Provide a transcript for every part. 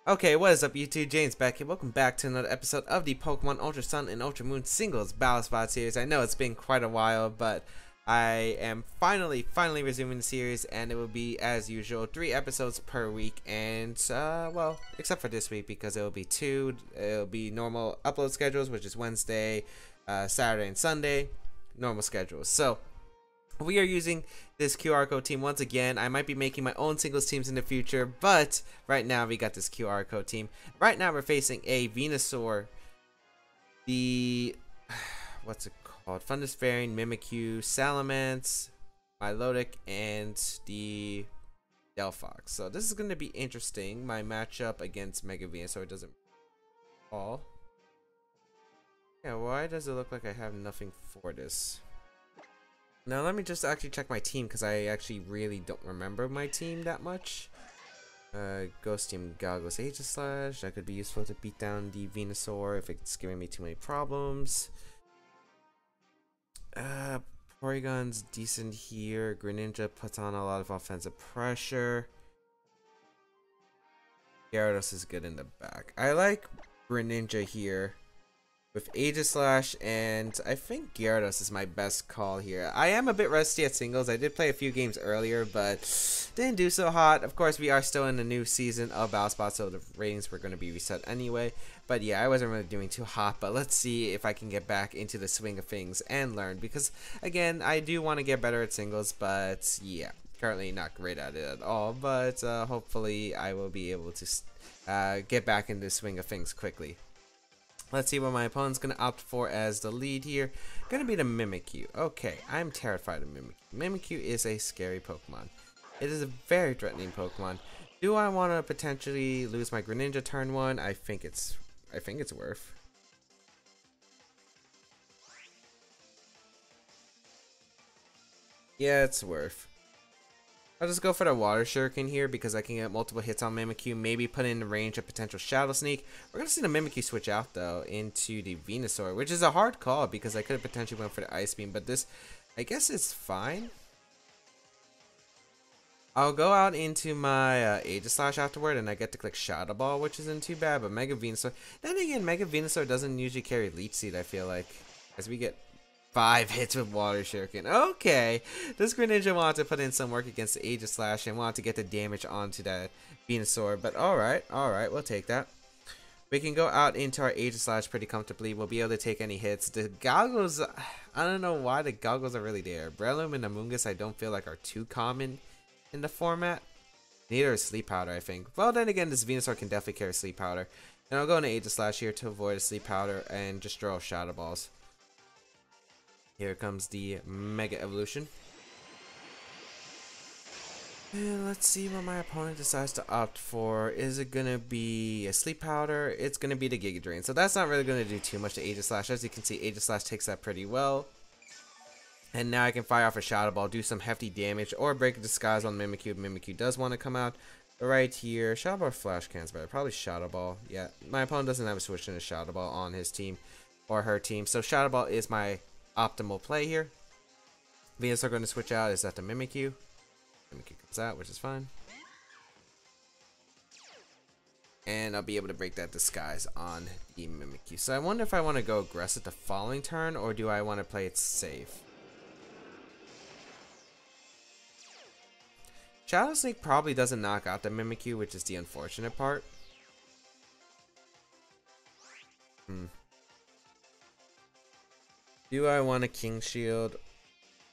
Okay, what is up YouTube? James Baek here. Welcome back to another episode of the Pokemon Ultra Sun and Ultra Moon Singles Battle Spot series. I know it's been quite a while, but I am finally resuming the series, and it will be, as usual, 3 episodes per week, and, well, except for this week, because it will be 2. It'll be normal upload schedules, which is Wednesday, Saturday, and Sunday. Normal schedules. So, we are using this QR code team once again. I might be making my own singles teams in the future, but right now we got this QR code team. Right now we're facing a Venusaur, the what's it called? Thunderspherian, Mimikyu, Salamence, Milotic, and the Delphox. So this is going to be interesting. My matchup against Mega Venusaur doesn't fall. Yeah, why does it look like I have nothing for this? Now let me just actually check my team, because I actually really don't remember my team that much. Ghost Team Galgos Aegislash. That could be useful to beat down the Venusaur if it's giving me too many problems. Porygon's decent here. Greninja puts on a lot of offensive pressure. Gyarados is good in the back. I like Greninja here with Aegislash, and I think Gyarados is my best call here. I am a bit rusty at singles. I did play a few games earlier, but didn't do so hot. Of course, we are still in the new season of Battle Spot, so the ratings were going to be reset anyway. But yeah, I wasn't really doing too hot, but let's see if I can get back into the swing of things and learn, because again, I do want to get better at singles, but yeah, currently not great at it at all. But hopefully I will be able to get back into the swing of things quickly. Let's see what my opponent's going to opt for as the lead here. Going to be the Mimikyu. Okay, I'm terrified of Mimikyu. Mimikyu is a scary Pokemon. It is a very threatening Pokemon. Do I want to potentially lose my Greninja turn 1? I think it's worth. Yeah, it's worth. I'll just go for the Water Shuriken here because I can get multiple hits on Mimikyu, maybe put in the range of potential Shadow Sneak. We're going to see the Mimikyu switch out, though, into the Venusaur, which is a hard call because I could have potentially went for the Ice Beam, but this, I guess it's fine. I'll go out into my Aegislash afterward, and I get to click Shadow Ball, which isn't too bad, but Mega Venusaur. Then again, Mega Venusaur doesn't usually carry Leech Seed, I feel like, as we get 5 hits with Water Shuriken. Okay, this Greninja wanted to put in some work against the Aegislash and wanted to get the damage onto that Venusaur. But alright, we'll take that. We can go out into our Aegislash pretty comfortably. We'll be able to take any hits. The Goggles, I don't know why the Goggles are really there. Breloom and Amoonguss I don't feel like are too common in the format. Neither is Sleep Powder, I think. Well, then again, this Venusaur can definitely carry Sleep Powder. And I'll go into Aegislash here to avoid a Sleep Powder and just throw Shadow Balls. Here comes the Mega Evolution. And let's see what my opponent decides to opt for. Is it going to be a Sleep Powder? It's going to be the Giga Drain. So that's not really going to do too much to Aegislash. As you can see, Aegislash takes that pretty well. And now I can fire off a Shadow Ball, do some hefty damage, or break a Disguise on Mimikyu. Mimikyu does want to come out. But right here, Shadow Ball or Flash Can's better. Probably Shadow Ball. Yeah, my opponent doesn't have a switch in a Shadow Ball on his team or her team. So Shadow Ball is my optimal play here. Venusaur going to switch out. Is that the Mimikyu? Mimikyu comes out, which is fine. And I'll be able to break that Disguise on the Mimikyu. So I wonder if I want to go aggressive the following turn, or do I want to play it safe? Shadow Sneak probably doesn't knock out the Mimikyu, which is the unfortunate part. Do I want a King Shield?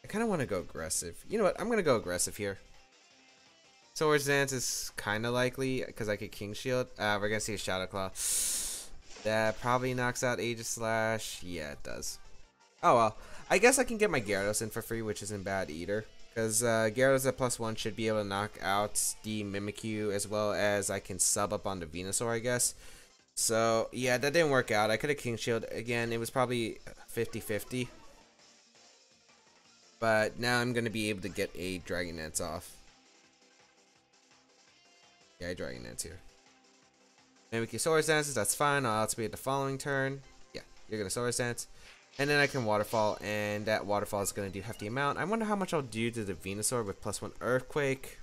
I kind of want to go aggressive. You know what? I'm going to go aggressive here. Swords Dance is kind of likely because I could King Shield. We're going to see a Shadow Claw. That probably knocks out Aegislash. Yeah, it does. Oh, well. I guess I can get my Gyarados in for free, which isn't bad either. Because Gyarados at +1 should be able to knock out the Mimikyu, as well as I can sub up on the Venusaur, I guess. So, yeah, that didn't work out. I could have King Shield. Again, it was probably 50-50. But now I'm going to be able to get a Dragon Dance off. Yeah, Dragon Dance here. Mimikyu Swords Dances, that's fine. I'll outspeed the following turn. Yeah, you're going to Swords Dance. And then I can Waterfall, and that Waterfall is going to do hefty amount. I wonder how much I'll do to the Venusaur with +1 Earthquake.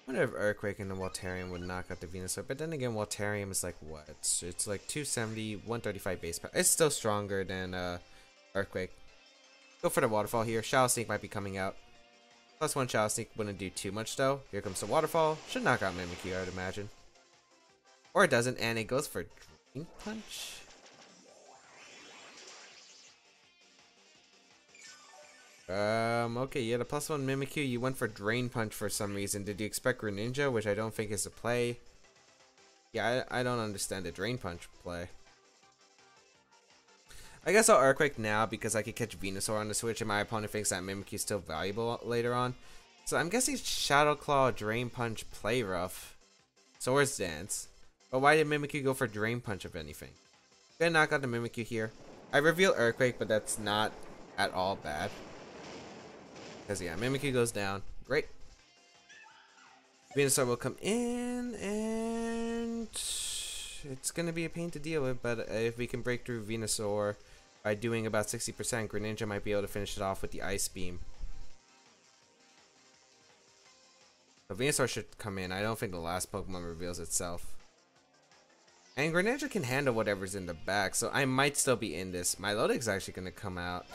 I wonder if Earthquake and the Waltarium would knock out the Venusaur, but then again, Waltarium is like what? It's like 270, 135 base power. It's still stronger than Earthquake. Go for the Waterfall here. Shadow Sneak might be coming out. +1 Shadow Sneak wouldn't do too much though. Here comes the Waterfall. Should knock out Mimikyu, I would imagine. Or it doesn't, and it goes for Drain Punch. Okay, yeah, the +1 Mimikyu, you went for Drain Punch for some reason. Did you expect Greninja, which I don't think is a play? Yeah, I don't understand the Drain Punch play. I guess I'll Earthquake now because I could catch Venusaur on the Switch and my opponent thinks that Mimikyu is still valuable later on. So I'm guessing Shadow Claw, Drain Punch, play rough. Swords Dance. But why did Mimikyu go for Drain Punch if anything? Gonna knock out the Mimikyu here. I reveal Earthquake, but that's not at all bad. Because yeah, Mimikyu goes down. Great. Venusaur will come in, and it's going to be a pain to deal with, but if we can break through Venusaur by doing about 60%, Greninja might be able to finish it off with the Ice Beam. So Venusaur should come in. I don't think the last Pokemon reveals itself. And Greninja can handle whatever's in the back, so I might still be in this. Milotic's actually going to come out.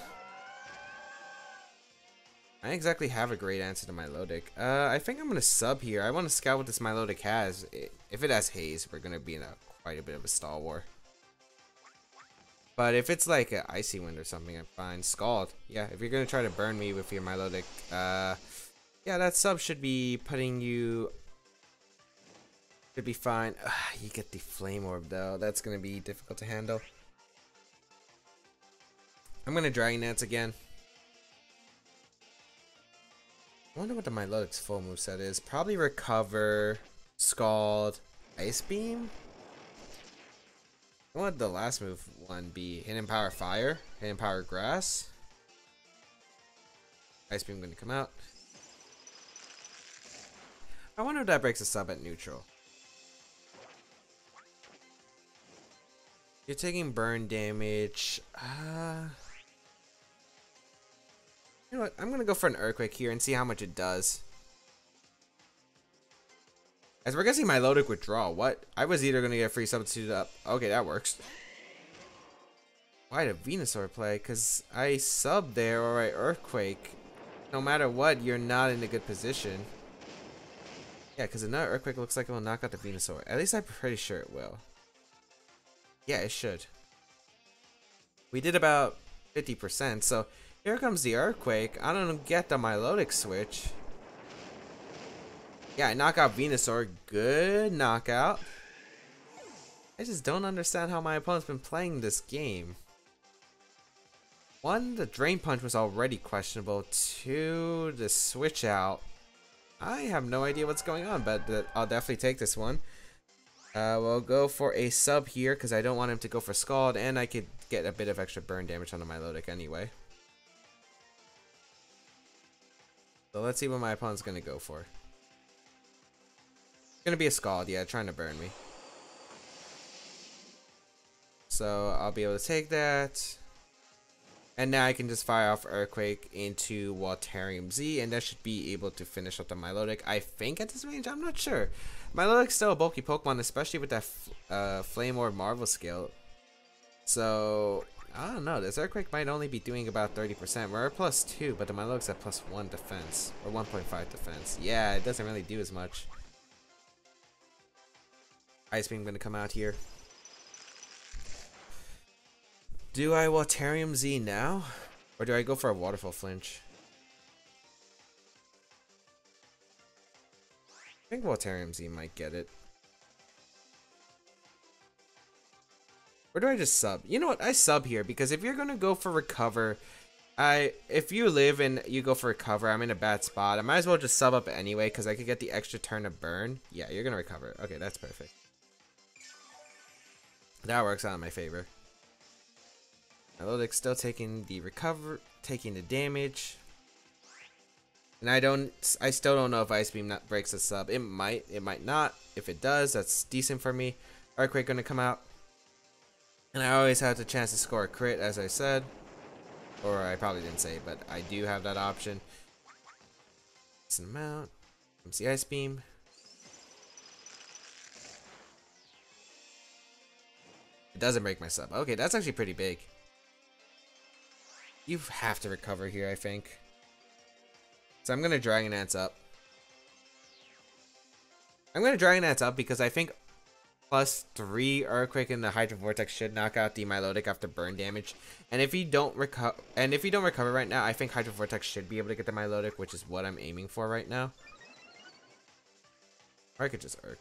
I don't exactly have a great answer to Milotic. I think I'm going to sub here. I want to scout what this Milotic has. If it has Haze, we're going to be in quite a bit of a stall war. But if it's like an Icy Wind or something, I'm fine. Scald. Yeah, if you're going to try to burn me with your Milotic, yeah, that sub should be putting you... Should be fine. You get the Flame Orb, though. That's going to be difficult to handle. I'm going to Dragon Dance again. I wonder what the Milotic's full moveset is. Probably Recover, Scald, Ice Beam? What would the last move one be? Hidden Power Fire? Hidden Power Grass? Ice Beam going to come out. I wonder if that breaks a sub at neutral. You're taking burn damage. You know what? I'm gonna go for an Earthquake here and see how much it does. As we're guessing Milotic withdraw. What? I was either gonna get free substituted up. Okay, that works. Why did Venusaur play? Because I sub there or I Earthquake. No matter what, you're not in a good position. Yeah, because another Earthquake looks like it will knock out the Venusaur. At least I'm pretty sure it will. Yeah, it should. We did about 50%, so here comes the Earthquake. I don't get the Milotic switch. Yeah, I knock out Venusaur. Good knockout. I just don't understand how my opponent's been playing this game. One, the Drain Punch was already questionable. Two, the switch out. I have no idea what's going on, but I'll definitely take this one. We'll go for a sub here because I don't want him to go for Scald, and I could get a bit of extra burn damage on the Milotic anyway. So let's see what my opponent's going to go for. It's going to be a Scald, yeah, trying to burn me. So I'll be able to take that. And now I can just fire off Earthquake into Waltarium Z, and that should be able to finish up the Milotic. I think at this range, I'm not sure. Milotic's still a bulky Pokemon, especially with that Flame Orb Marvel skill. So, I don't know. This Earthquake might only be doing about 30%. We're at +2, but the Milotic's at +1 defense. Or 1.5 defense. Yeah, it doesn't really do as much. Ice Beam going to come out here. Do I Waltarium Z now? Or do I go for a Waterfall Flinch? I think Waltarium Z might get it. Or do I just sub? You know what? I sub here because if you're going to go for Recover, if you live and you go for Recover, I'm in a bad spot. I might as well just sub up anyway because I could get the extra turn of burn. Yeah, you're going to recover. Okay, that's perfect. That works out in my favor. Milotic's still taking the taking the damage. And I still don't know if Ice Beam breaks the sub. It might not. If it does, that's decent for me. Earthquake gonna come out. And I always have the chance to score a crit, as I said. Or I probably didn't say it, but I do have that option. Decent amount. Comes the Ice Beam. It doesn't break my sub. Okay, that's actually pretty big. You have to recover here, I think. So I'm gonna Dragon Dance up. I'm gonna Dragon Dance up because I think +3 Earthquake in the Hydro Vortex should knock out the Milotic after burn damage. And if you don't recover right now, I think Hydro Vortex should be able to get the Milotic, which is what I'm aiming for right now. Or I could just Earth.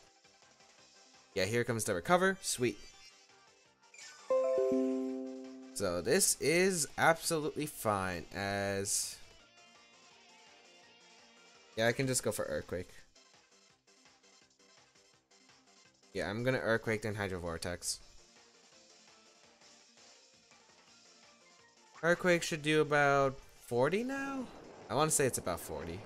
Yeah, here comes the recover. Sweet. So this is absolutely fine as... Yeah, I can just go for Earthquake. Yeah, I'm gonna Earthquake then Hydro Vortex. Earthquake should do about 40 now? I want to say it's about 40.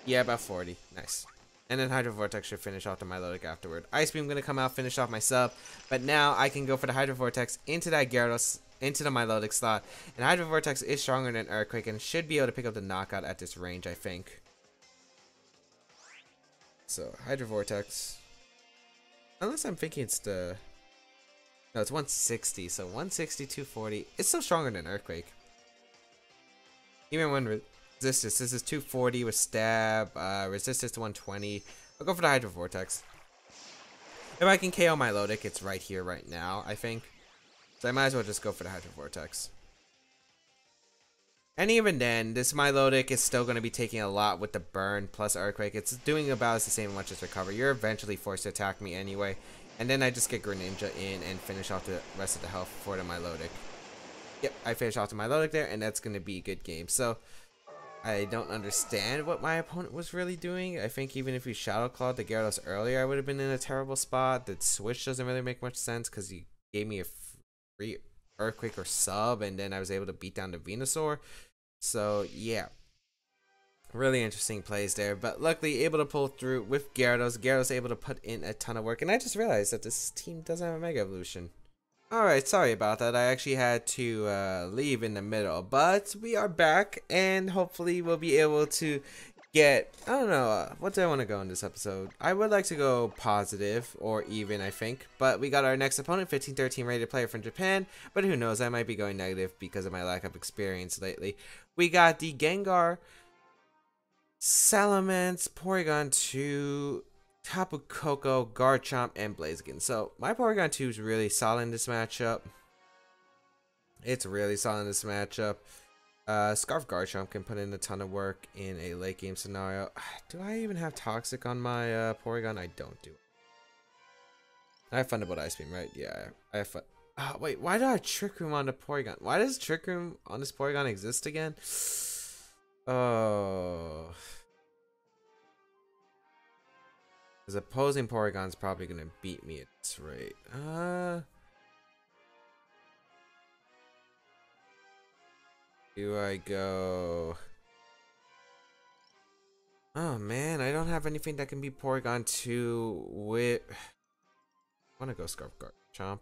Yeah, about 40. Nice. And then Hydro Vortex should finish off the Milotic afterward. Ice Beam gonna come out, finish off my sub. But now I can go for the Hydro Vortex into that Gyarados, into the Milotic slot. And Hydro Vortex is stronger than Earthquake and should be able to pick up the knockout at this range, I think. So, Hydro Vortex. Unless I'm thinking it's the... No, it's 160. So, 160, 240. It's still stronger than Earthquake. Even when resistance. This is 240 with stab. Resistance to 120. I'll go for the Hydro Vortex. If I can KO Milotic, it's right here, right now, I think. So, I might as well just go for the Hydro Vortex. And even then, this Milotic is still going to be taking a lot with the burn plus Earthquake. It's doing about the same much as recover. You're eventually forced to attack me anyway. And then I just get Greninja in and finish off the rest of the health for the Milotic. Yep, I finish off the Milotic there, and that's going to be a good game. So, I don't understand what my opponent was really doing. I think even if he Shadow Clawed the Gyarados earlier, I would have been in a terrible spot. The switch doesn't really make much sense because he gave me a free Earthquake or sub, and then I was able to beat down the Venusaur. So yeah, really interesting plays there, but luckily able to pull through with Gyarados. Gyarados able to put in a ton of work, and I just realized that this team doesn't have a Mega Evolution. Alright, sorry about that. I actually had to leave in the middle, but we are back, and hopefully we'll be able to get, I don't know, what do I want to go in this episode? I would like to go positive, or even, I think, but we got our next opponent, 15-13 rated player from Japan, but who knows, I might be going negative because of my lack of experience lately. We got the Gengar, Salamence, Porygon 2, Tapu Koko, Garchomp, and Blaziken. So, my Porygon 2 is really solid in this matchup. It's really solid in this matchup. Scarf Garchomp can put in a ton of work in a late game scenario. Do I even have Toxic on my Porygon? I don't do it. I have Thunderbolt Ice Beam, right? Yeah, I have fun. Wait, why do I have Trick Room on the Porygon? Why does Trick Room on this Porygon exist again? Oh. Because opposing Porygon's probably going to beat me at this rate. Do I go... Oh man, I don't have anything that can beat Porygon 2 with... I want to go Scarf Garchomp.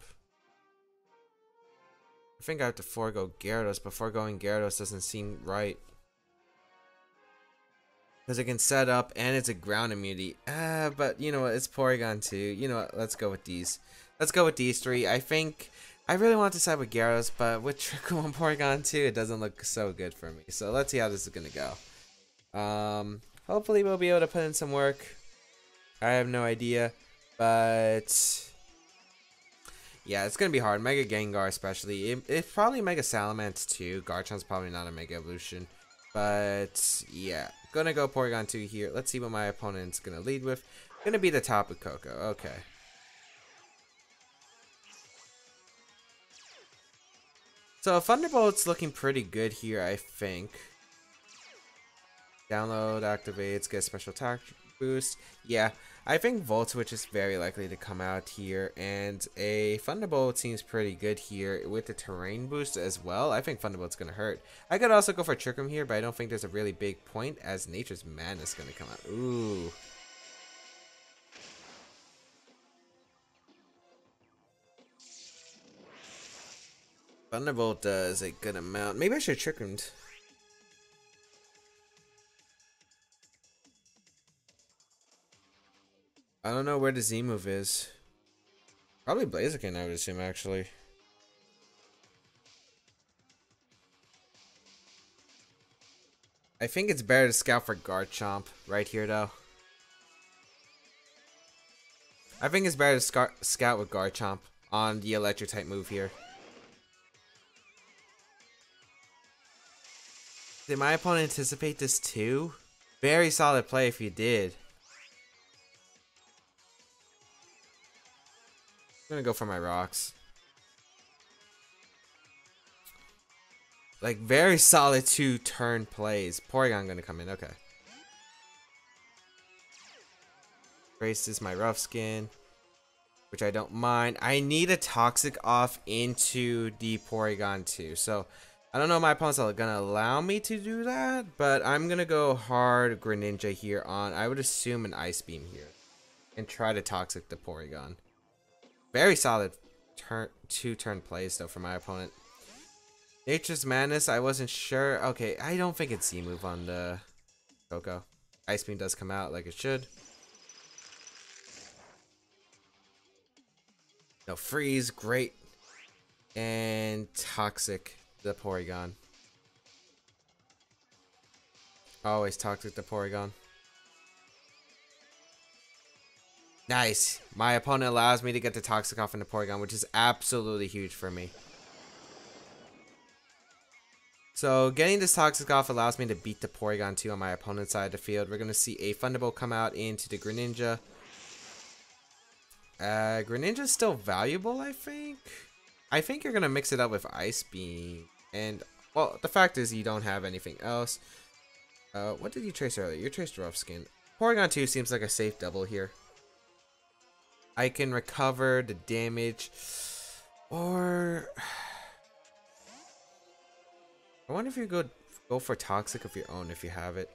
I think I have to forego Gyarados, but foregoing Gyarados doesn't seem right. Because it can set up and it's a ground immunity. But you know what, it's Porygon 2. You know what, let's go with these. Let's go with these three. I think I really want to side with Gyarados, but with Trick Room on Porygon 2, it doesn't look so good for me. So let's see how this is going to go. Hopefully we'll be able to put in some work. I have no idea. But yeah, it's going to be hard. Mega Gengar especially. It's probably Mega Salamence too. Garchomp's probably not a Mega Evolution. But yeah, gonna go Porygon 2 here. Let's see what my opponent's gonna lead with. Gonna be the Tapu Koko. Okay. So Thunderbolt's looking pretty good here, I think. Download, activates, get special attack boost. Yeah, I think Volt Switch is very likely to come out here, and a Thunderbolt seems pretty good here with the terrain boost as well. I think Thunderbolt's gonna hurt. I could also go for Trick Room here, but I don't think there's a really big point as Nature's Madness is gonna come out. Ooh. Thunderbolt does a good amount. Maybe I should Trick Room. I don't know where the Z move is. Probably Blaziken, I would assume, actually. I think it's better to scout for Garchomp right here, though. I think it's better to scout with Garchomp on the electric type move here. Did my opponent anticipate this too? Very solid play if you did. I'm gonna go for my rocks. Like, very solid 2-turn plays. Porygon gonna come in, okay. Braces my rough skin, which I don't mind. I need a toxic off into the Porygon too. So I don't know if my opponent's gonna allow me to do that, but I'm gonna go hard Greninja here on, I would assume, an Ice Beam here. And try to toxic the Porygon. Very solid 2-turn plays though for my opponent. Nature's Madness, I wasn't sure. Okay, I don't think it's Z-move on the Coco. Ice Beam does come out like it should. No, freeze, great. And toxic the Porygon. Always toxic the Porygon. Nice. My opponent allows me to get the toxic off in the Porygon, which is absolutely huge for me. So getting this toxic off allows me to beat the Porygon too on my opponent's side of the field. We're going to see a Thunderbolt come out into the Greninja. Greninja's still valuable, I think. I think you're going to mix it up with Ice Beam. And, well, the fact is you don't have anything else. What did you trace earlier? You traced Rough Skin. Porygon 2 seems like a safe double here. I can recover the damage. Or... I wonder if you go for Toxic of your own if you have it.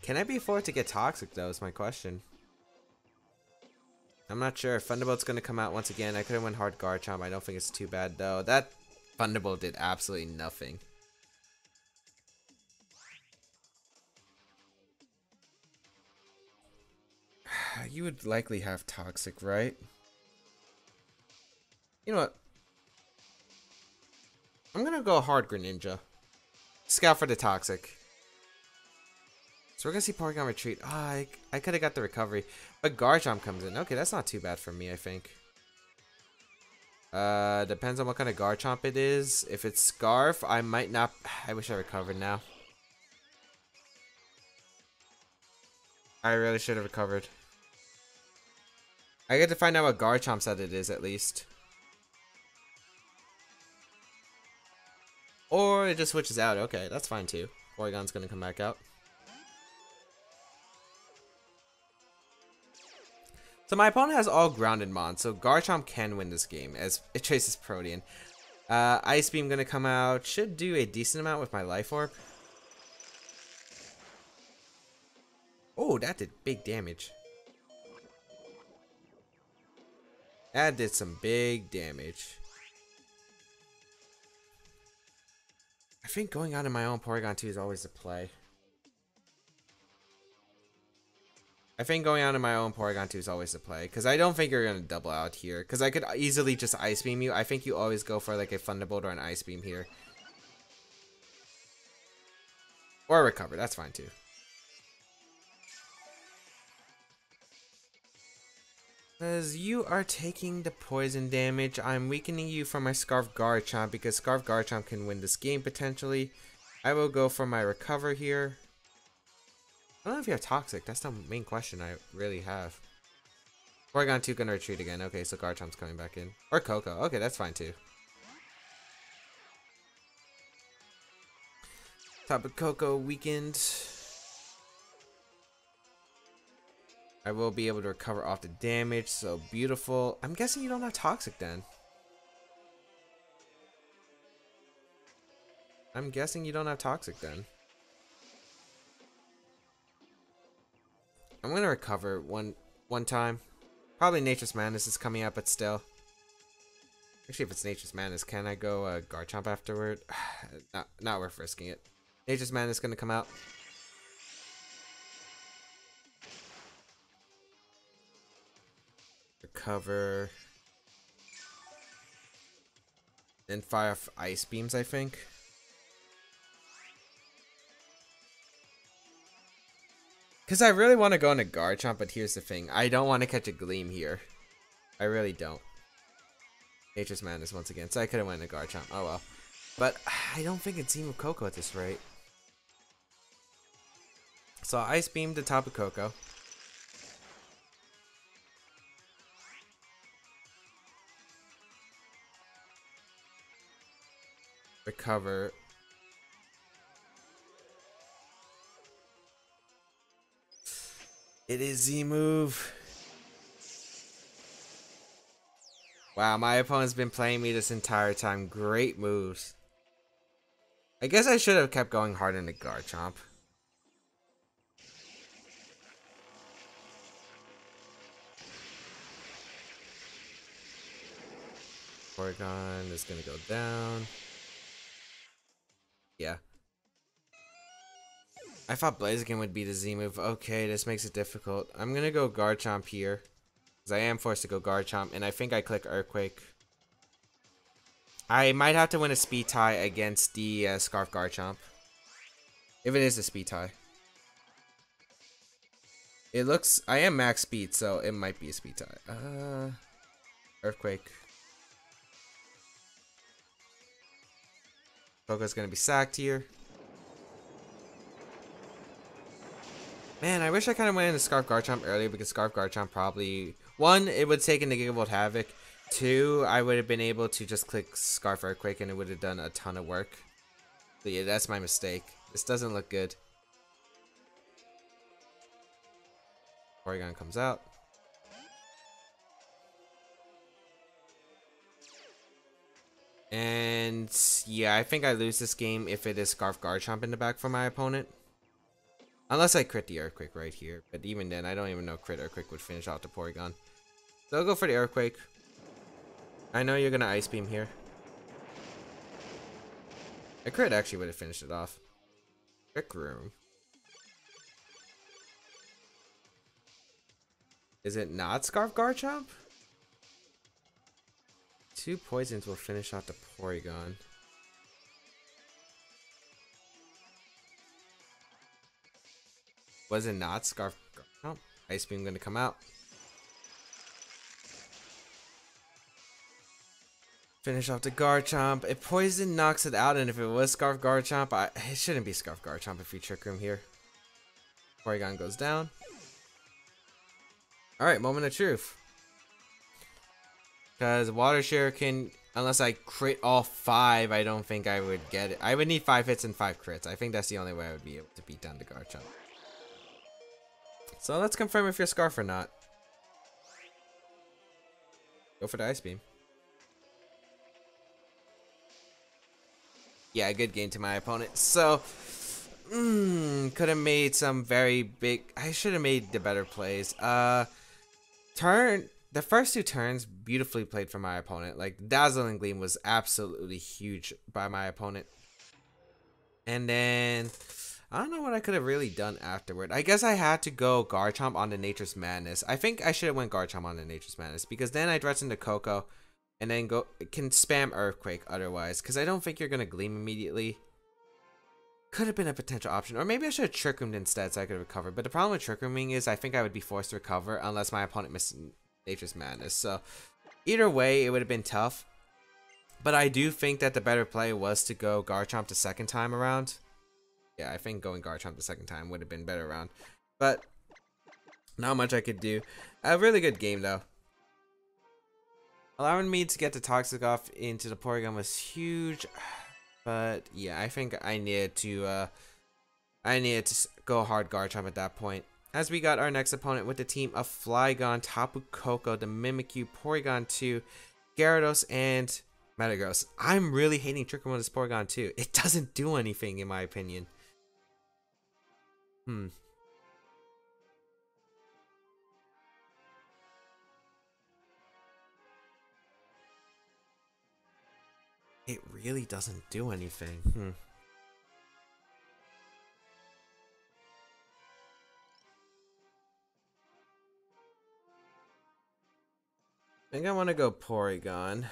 Can I be afford to get Toxic though is my question. I'm not sure. Thunderbolt's going to come out once again. I could have went hard Garchomp. I don't think it's too bad though. That Thunderbolt did absolutely nothing. You would likely have Toxic, right? You know what? I'm going to go hard Greninja. Scout for the Toxic. So we're going to see Porygon retreat. Oh, I could have got the recovery. But Garchomp comes in. Okay, that's not too bad for me, I think. Depends on what kind of Garchomp it is. If it's Scarf, I might not... I wish I recovered now. I really should have recovered. I get to find out what Garchomp set it is, at least. Or it just switches out. Okay, that's fine too. Porygon's gonna come back out. So my opponent has all grounded mons, so Garchomp can win this game as it chases Protean. Ice Beam gonna come out. Should do a decent amount with my Life Orb. Oh, that did big damage. That did some big damage. I think going out in my own Porygon 2 is always the play. Because I don't think you're going to double out here. Because I could easily just Ice Beam you. I think you always go for like a Thunderbolt or an Ice Beam here. Or a Recover, that's fine too. As you are taking the poison damage, I'm weakening you for my Scarf Garchomp because Scarf Garchomp can win this game potentially. I will go for my Recover here. I don't know if you have Toxic. That's the main question I really have. Porygon 2 gonna retreat again. Okay, so Garchomp's coming back in. Or Coco. Okay, that's fine too. Top of Coco weakened. I will be able to recover off the damage, so beautiful. I'm guessing you don't have Toxic then. I'm gonna recover one time. Probably Nature's Madness is coming up, but still. Actually, if it's Nature's Madness, can I go Garchomp afterward? Not worth risking it. Nature's Madness gonna come out. Recover. And fire off ice beams, I think. Because I really want to go into Garchomp, but here's the thing. I don't want to catch a Gleam here. I really don't. Nature's Madness once again. So I could have went into Garchomp. Oh well. But I don't think it's Team of Coco at this rate. So Ice Beam the top of Coco. Recover. It is Z move. Wow, my opponent's been playing me this entire time. Great moves. I guess I should have kept going hard into Garchomp. Porygon is gonna go down. Yeah. I thought Blaziken would be the Z move. Okay, this makes it difficult. I'm gonna go Garchomp here. Because I am forced to go Garchomp, and I think I click Earthquake. I might have to win a speed tie against the Scarf Garchomp. If it is a speed tie. It looks... I am max speed, so it might be a speed tie. Earthquake. Coco's gonna be sacked here. Man, I wish I kind of went into Scarf Garchomp earlier because Scarf Garchomp probably... One, it would take into Gigavolt Havoc. Two, I would have been able to just click Scarf Earthquake and it would have done a ton of work. But yeah, that's my mistake. This doesn't look good. Porygon comes out. And yeah, I think I lose this game if it is Scarf Garchomp in the back for my opponent. Unless I crit the Earthquake right here. But even then, I don't even know crit Earthquake would finish off the Porygon. So I'll go for the Earthquake. I know you're going to Ice Beam here. A crit actually would have finished it off. Trick Room. Is it not Scarf Garchomp? 2 poisons will finish off the Porygon. Was it not Scarf Garchomp? Ice Beam gonna come out. Finish off the Garchomp. If Poison knocks it out, and if it was Scarf Garchomp, it shouldn't be Scarf Garchomp if you Trick Room here. Porygon goes down. Alright, moment of truth. Because Water Shuriken, unless I crit all 5, I don't think I would get it. I would need 5 hits and 5 crits. I think that's the only way I would be able to beat down the Garchomp. So let's confirm if you're Scarf or not. Go for the Ice Beam. Yeah, good game to my opponent. So, could have made some very big... I should have made the better plays. The first 2 turns, beautifully played for my opponent. Like, Dazzling Gleam was absolutely huge by my opponent. And then... I don't know what I could have really done afterward. I guess I had to go Garchomp on the Nature's Madness. I think I should have went Garchomp on the Nature's Madness because then I dress into Coco and then can spam Earthquake otherwise because I don't think you're going to Gleam immediately. Could have been a potential option. Or maybe I should have Trick Roomed instead so I could recover. But the problem with Trick Rooming is I think I would be forced to recover unless my opponent missed Nature's Madness. So either way, it would have been tough. But I do think that the better play was to go Garchomp the second time around. Yeah, I think going Garchomp the second time would have been better around. But not much I could do. A really good game, though. Allowing me to get the Toxic off into the Porygon was huge. But yeah, I think I needed to go hard Garchomp at that point. As we got our next opponent with the team of Flygon, Tapu Koko, the Mimikyu, Porygon 2, Gyarados, and Metagross. I'm really hating Trick Room on this Porygon too. It doesn't do anything in my opinion. It really doesn't do anything. I think I want to go Porygon.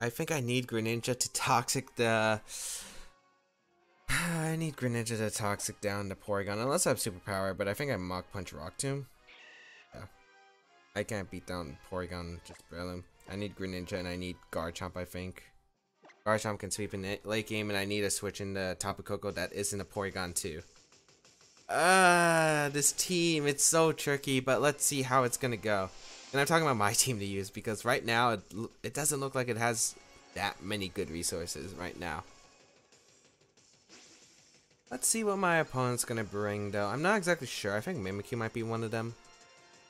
I think I need Greninja to toxic the... I need Greninja to toxic down the Porygon, unless I have superpower, but I think I Mach Punch Rock Tomb. Yeah. I can't beat down Porygon, just barely. I need Greninja and I need Garchomp, I think. Garchomp can sweep in the late game, and I need a switch in the Tapu Koko that isn't a Porygon too. This team, it's so tricky, but let's see how it's gonna go. And I'm talking about my team to use, because right now it doesn't look like it has that many good resources right now. Let's see what my opponent's gonna bring, though. I'm not exactly sure. I think Mimikyu might be one of them.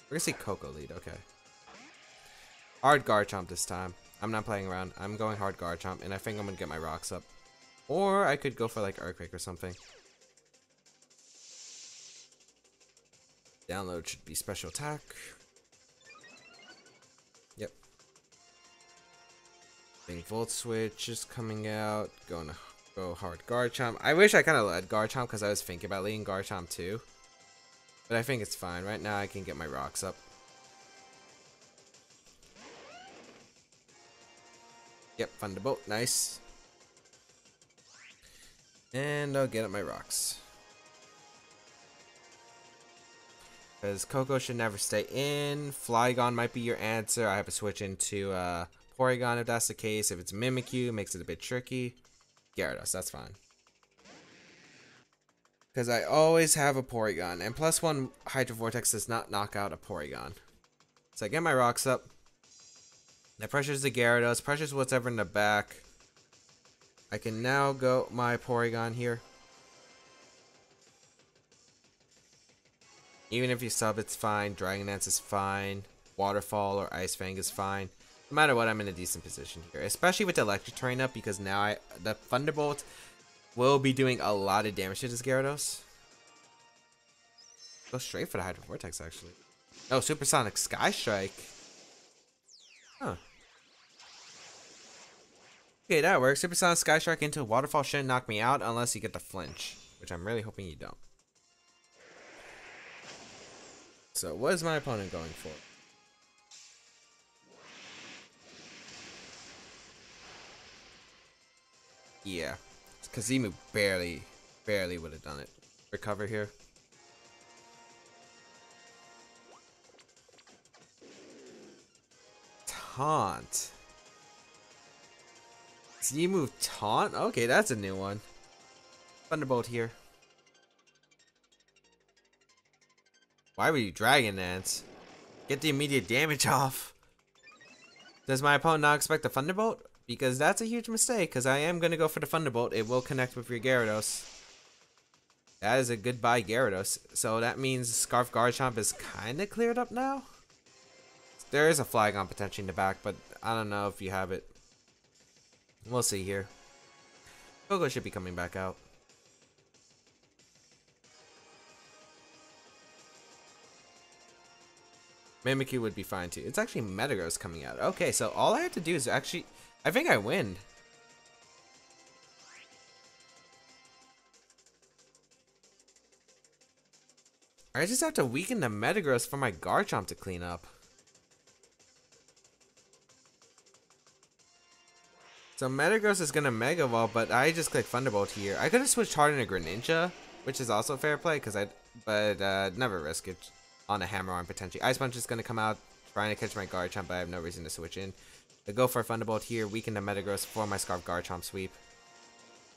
We're gonna see Coco lead, okay. Hard Garchomp this time. I'm not playing around. I'm going hard Garchomp, and I think I'm gonna get my rocks up. Or I could go for like Earthquake or something. Download should be special attack. Yep. Big Volt Switch is coming out. Going to go hard Garchomp. I wish I kind of led Garchomp because I was thinking about leading Garchomp too. But I think it's fine. Right now I can get my rocks up. Yep, Thunderbolt. Nice. And I'll get up my rocks. Because Coco should never stay in. Flygon might be your answer. I have to switch into Porygon if that's the case. If it's Mimikyu, makes it a bit tricky. Gyarados, that's fine. Because I always have a Porygon. And +1 Hydro Vortex does not knock out a Porygon. So I get my rocks up. That pressures the Gyarados. Pressures whatever in the back. I can now go my Porygon here. Even if you sub, it's fine. Dragon Dance is fine. Waterfall or Ice Fang is fine. No matter what, I'm in a decent position here. Especially with the Electric Terrain up, because now the Thunderbolt will be doing a lot of damage to this Gyarados. Go straight for the Hydro Vortex, actually. Oh, Supersonic Sky Strike. Huh. Okay, that works. Supersonic Sky Strike into a Waterfall shouldn't knock me out unless you get the flinch, which I'm really hoping you don't. So, what is my opponent going for? Yeah. Kazimu barely would have done it. Recover here. Taunt. Kazimu taunt? Okay, that's a new one. Thunderbolt here. Why would you Dragon Dance? Get the immediate damage off. Does my opponent not expect a Thunderbolt? Because that's a huge mistake, because I am going to go for the Thunderbolt. It will connect with your Gyarados. That is a goodbye Gyarados. So that means Scarf Garchomp is kind of cleared up now. There is a Flygon potentially in the back, but I don't know if you have it. We'll see here. Coco should be coming back out. Mimikyu would be fine too. It's actually Metagross coming out. Okay, so all I have to do is actually... I think I win. I just have to weaken the Metagross for my Garchomp to clean up. So Metagross is gonna Mega Evolve, but I just clicked Thunderbolt here. I could have switched hard into Greninja, which is also fair play, but never risk it on a Hammer Arm potentially. Ice Punch is gonna come out, trying to catch my Garchomp, but I have no reason to switch in. I go for a Thunderbolt here, weaken the Metagross for my Scarf Garchomp sweep.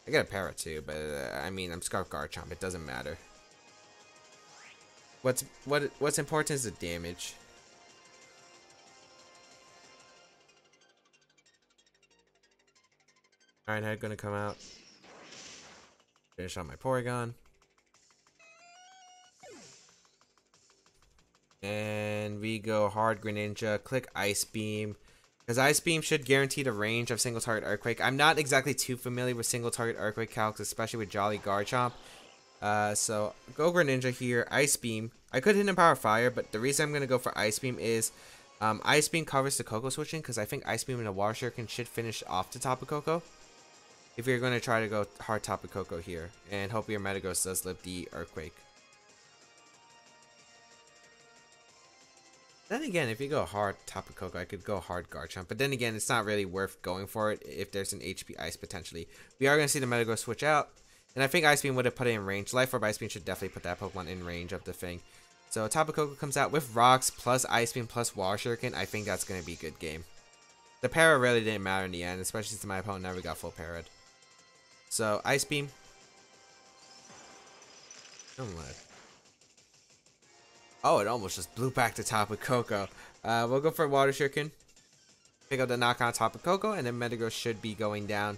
I get a Para too, but I mean, I'm Scarf Garchomp, it doesn't matter. What's important is the damage. Iron Head gonna come out. Finish on my Porygon. And we go hard Greninja, click Ice Beam. Because Ice Beam should guarantee the range of single target Earthquake. I'm not exactly too familiar with single target Earthquake calcs, especially with Jolly Garchomp. So go Greninja here, Ice Beam. I could hit him Power Fire, but the reason I'm going to go for Ice Beam is Ice Beam covers the Coco switching, because I think Ice Beam and the Water Shuriken should finish off the top of Coco. If you're going to try to go hard top of Coco here, and hope your Metagross does live the Earthquake. Then again, if you go hard Tapu Koko, I could go hard Garchomp. But then again, it's not really worth going for it if there's an HP Ice potentially. We are going to see the Metagross switch out. And I think Ice Beam would have put it in range. Life Orb Ice Beam should definitely put that Pokemon in range of the thing. So Tapu Koko comes out with Rocks plus Ice Beam plus Water Shuriken. I think that's going to be a good game. The para really didn't matter in the end, especially since my opponent never got full para'd. So Ice Beam. Oh, it almost just blew back the Tapu Koko. We'll go for Water Shuriken. Pick up the knockout Tapu Koko, and then Metagross should be going down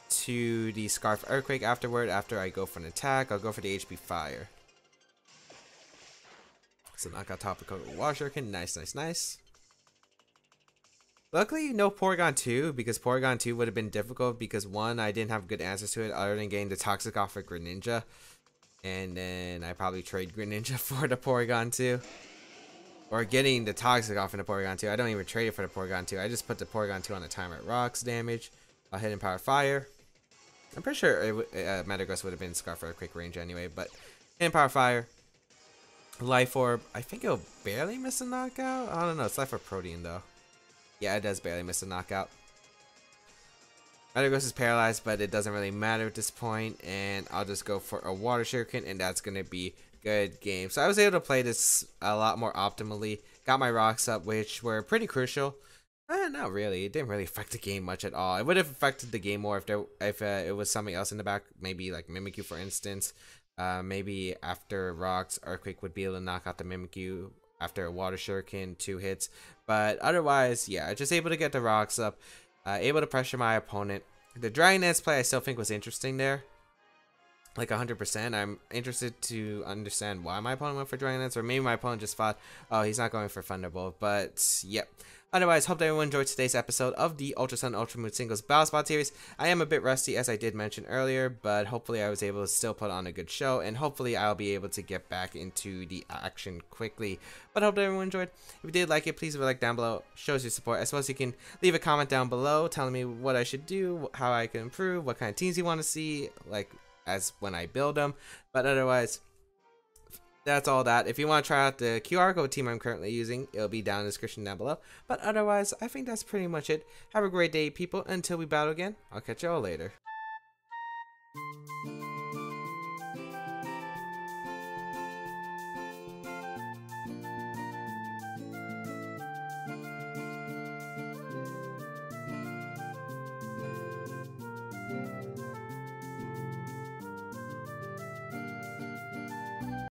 to the Scarf Earthquake afterward. After I go for an attack, I'll go for the HP Fire. So knockout Tapu Koko, Water Shuriken. Nice, nice, nice. Luckily, no Porygon 2, because Porygon 2 would have been difficult because, one, I didn't have good answers to it other than getting the Toxic off of Greninja. And then I probably trade Greninja for the Porygon 2. Or getting the Toxic off in the Porygon 2. I don't even trade it for the Porygon 2. I just put the Porygon 2 on the timer at Rocks damage. I'll hit and Power Fire. I'm pretty sure Metagross would have been Scarf Earthquake range anyway, but hit and Power Fire. Life Orb. I think it'll barely miss a knockout. I don't know. It's Life Orb Protein though. Yeah, it does barely miss a knockout. Metagross is paralyzed, but it doesn't really matter at this point, and I'll just go for a Water Shuriken, and that's going to be good game. So I was able to play this a lot more optimally. Got my rocks up, which were pretty crucial. Not really. It didn't really affect the game much at all. It would have affected the game more if it was something else in the back, maybe like Mimikyu, for instance. Maybe after rocks, Earthquake would be able to knock out the Mimikyu after a Water Shuriken, 2 hits. But otherwise, yeah, just able to get the rocks up, able to pressure my opponent. The Dragon Dance play I still think was interesting there, like 100%. I'm interested to understand why my opponent went for Dragon Dance, or maybe my opponent just thought, oh, he's not going for Thunderbolt. But yep. Otherwise, hope that everyone enjoyed today's episode of the Ultra Sun Ultra Moon Singles Battle Spot series. I am a bit rusty, as I did mention earlier, but hopefully I was able to still put on a good show, and hopefully I'll be able to get back into the action quickly. But hope that everyone enjoyed. If you did like it, please leave a like down below. Shows your support. As well as you can leave a comment down below telling me what I should do, how I can improve, what kind of teams you want to see, like as when I build them. But otherwise, that's all that. If you want to try out the QR code team I'm currently using, it'll be down in the description down below. But otherwise, I think that's pretty much it. Have a great day, people. Until we battle again, I'll catch y'all later.